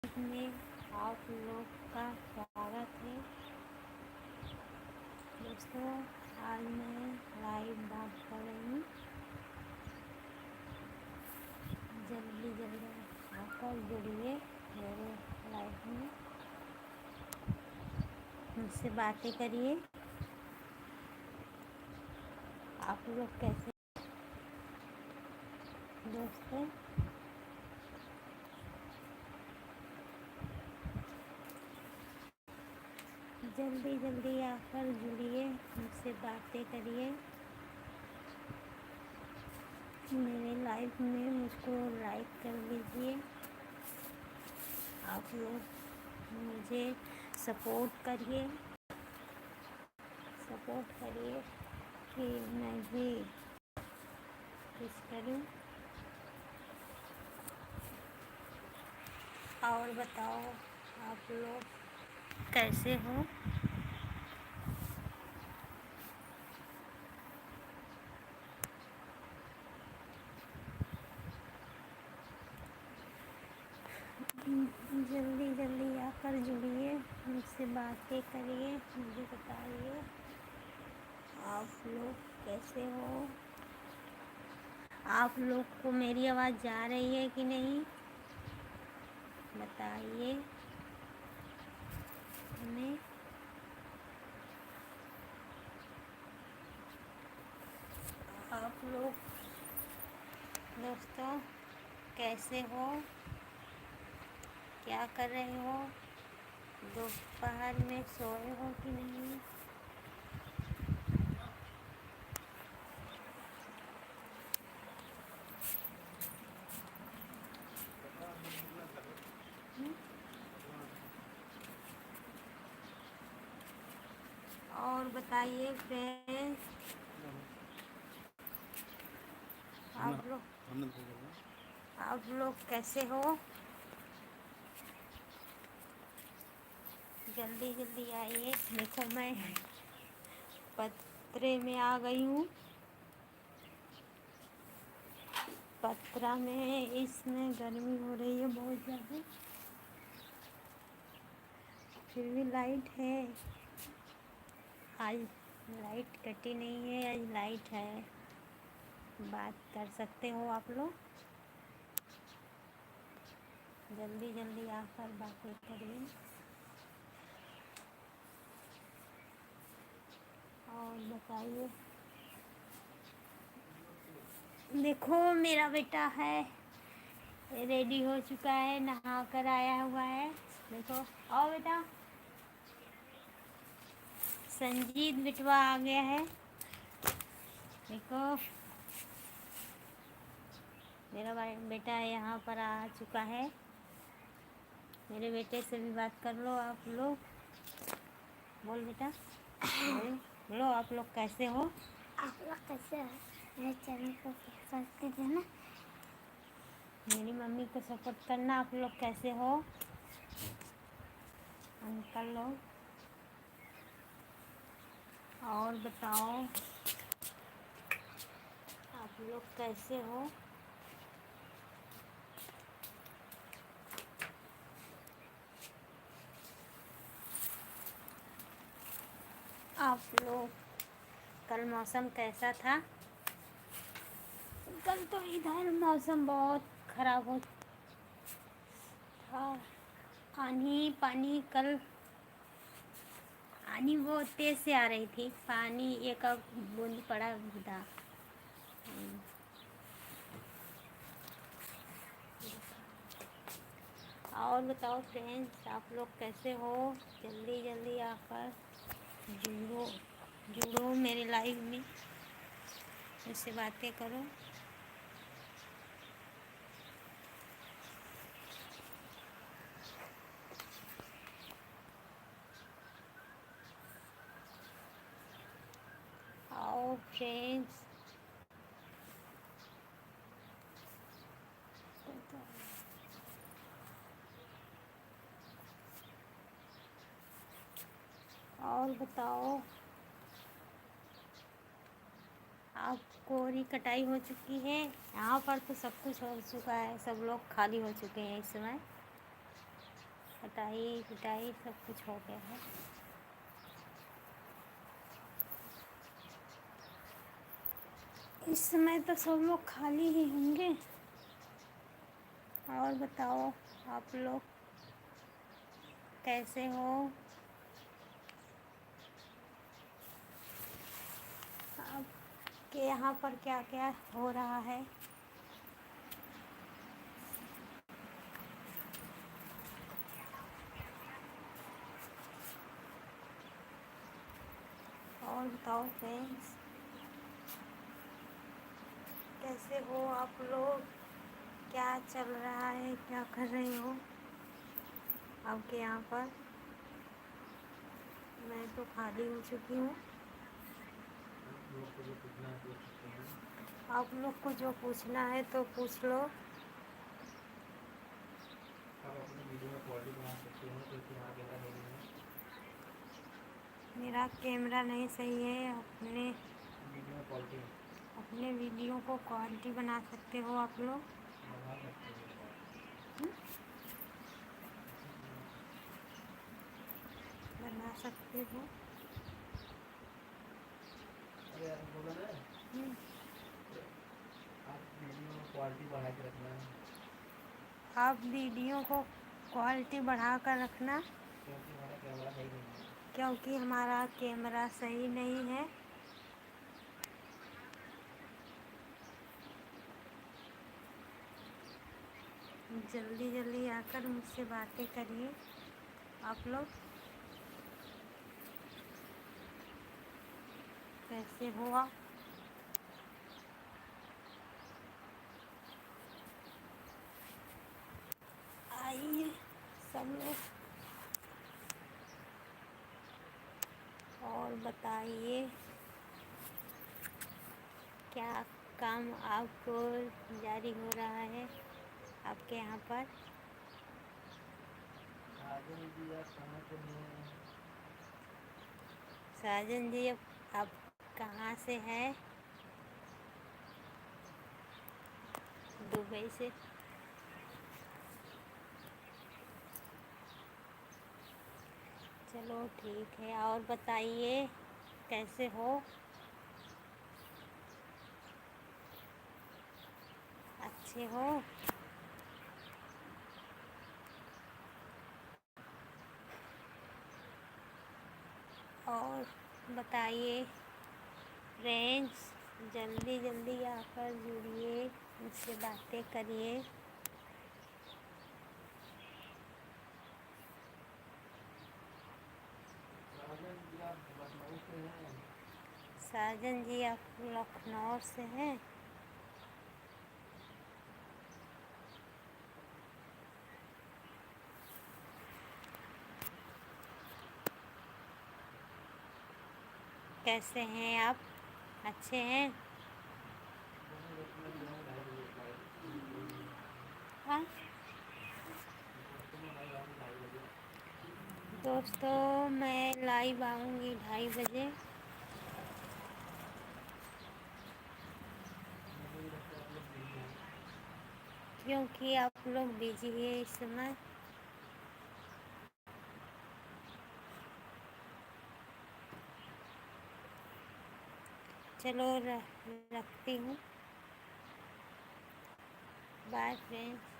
में आप लोग का स्वागत है दोस्तों। आज मैं लाइव बात कर रही हूँ। जल्दी जल्दी आकर जुड़िए मेरे लाइव में, मुझसे बातें करिए। आप लोग कैसे दोस्तों? जल्दी जल्दी आकर जुड़िए, मुझसे बातें करिए। मेरे लाइव में मुझको लाइक कर दीजिए। आप लोग मुझे सपोर्ट करिए कि मैं भी कुछ करूं। और बताओ आप लोग कैसे हो? जल्दी जल्दी आकर जुड़िए, मुझसे बातें करिए, मुझे बताइए आप लोग कैसे हो। आप लोग को मेरी आवाज़ जा रही है कि नहीं, बताइए हमें। आप लोग दोस्तों कैसे हो, क्या कर रहे हो? दोपहर में सोए हो कि नहीं? और बताइए फ्रेंड्स, आप लोग कैसे हो? जल्दी जल्दी आइए। देखो मैं पत्रे में आ गई हूँ। पत्रा में इसमें गर्मी हो रही है बहुत ज़्यादा, फिर भी लाइट है। आज लाइट कटी नहीं है, आज लाइट है। बात कर सकते हो आप लोग। जल्दी जल्दी आकर बातें करिए। और बताइए। देखो मेरा बेटा है, रेडी हो चुका है, नहा कर आया हुआ है। देखो आओ बेटा, संजीत बिटवा आ गया है। देखो मेरा बेटा यहाँ पर आ चुका है। मेरे बेटे से भी बात कर लो आप लोग। बोल बेटा, बोलो आप लोग कैसे हो? आप लोग कैसे हो? मेरे चैनल को सब्सक्राइब कीजिए ना। मेरी मम्मी को सपोर्ट करना। आप लोग कैसे हो अंकल लोग? और बताओ आप लोग कैसे हो? आप लोग कल मौसम कैसा था? कल तो इधर मौसम बहुत ख़राब हो था। आंधी पानी, कल आंधी बहुत तेज़ से आ रही थी। पानी एक बूंद पड़ा था। और बताओ फ्रेंड्स, आप लोग कैसे हो? जल्दी जल्दी आकर जुड़ो जुड़ो मेरे लाइव में, मुझसे बातें करो। आओ फ्रेंड्स, और बताओ आप कोरी कटाई हो चुकी है? यहाँ पर तो सब कुछ हो चुका है, सब लोग खाली हो चुके हैं इस समय। कटाई पिटाई सब कुछ हो गया है। इस समय तो सब लोग खाली ही होंगे। और बताओ आप लोग कैसे हो? आपके यहाँ पर क्या क्या हो रहा है? और बताओ फ्रेंड्स, कैसे हो आप लोग? क्या चल रहा है, क्या कर रहे हो आपके यहाँ पर? मैं तो खाली हो चुकी हूँ। आप लोग को जो पूछना है तो पूछ लो। आप अपनी वीडियो में क्वालिटी बना सकते हैं, क्योंकि हमारा कैमरा नहीं है। मेरा कैमरा नहीं सही है। वीडियो में क्वालिटी अपने वीडियो को क्वालिटी बना सकते हो आप लोग। बना सकते हैं। बना सकते हो। अरे यार बोला ना, हम्म, आप वीडियो में क्वालिटी बढ़ा के रखना, आप वीडियो को क्वालिटी बढ़ा कर रखना, क्योंकि हमारा कैमरा है ही नहीं है। क्योंकि हमारा कैमरा सही नहीं है। जल्दी जल्दी आकर मुझसे बातें करिए आप लोग। कैसे हो आप? आइए सब लोग, और बताइए क्या काम आपको जारी हो रहा है आपके यहाँ पर? साजन जी आप कहाँ से हैं? साजन जी, अब आप कहाँ से हैं? दुबई से। चलो ठीक है। और बताइए कैसे हो? अच्छे हो? और बताइए फ्रेंड्स, जल्दी जल्दी आकर जुड़िए, मुझसे बातें करिए। साजन जी आप लखनऊ से हैं? साजन जी आप लखनऊ से हैं? कैसे हैं आप? अच्छे हैं? मैंने दोस्तों में लाइव बजे हाँ दोस्तों में लाइव आऊँगी 2:30 बजे। दोस्तों, मैं लाइव आऊँगी 2:30 बजे। मुझे भी लगता है आप लोग बिजी हैं। क्योंकि आप लोग बिजी है इस समय। चलो रखती हूँ। Bye friends.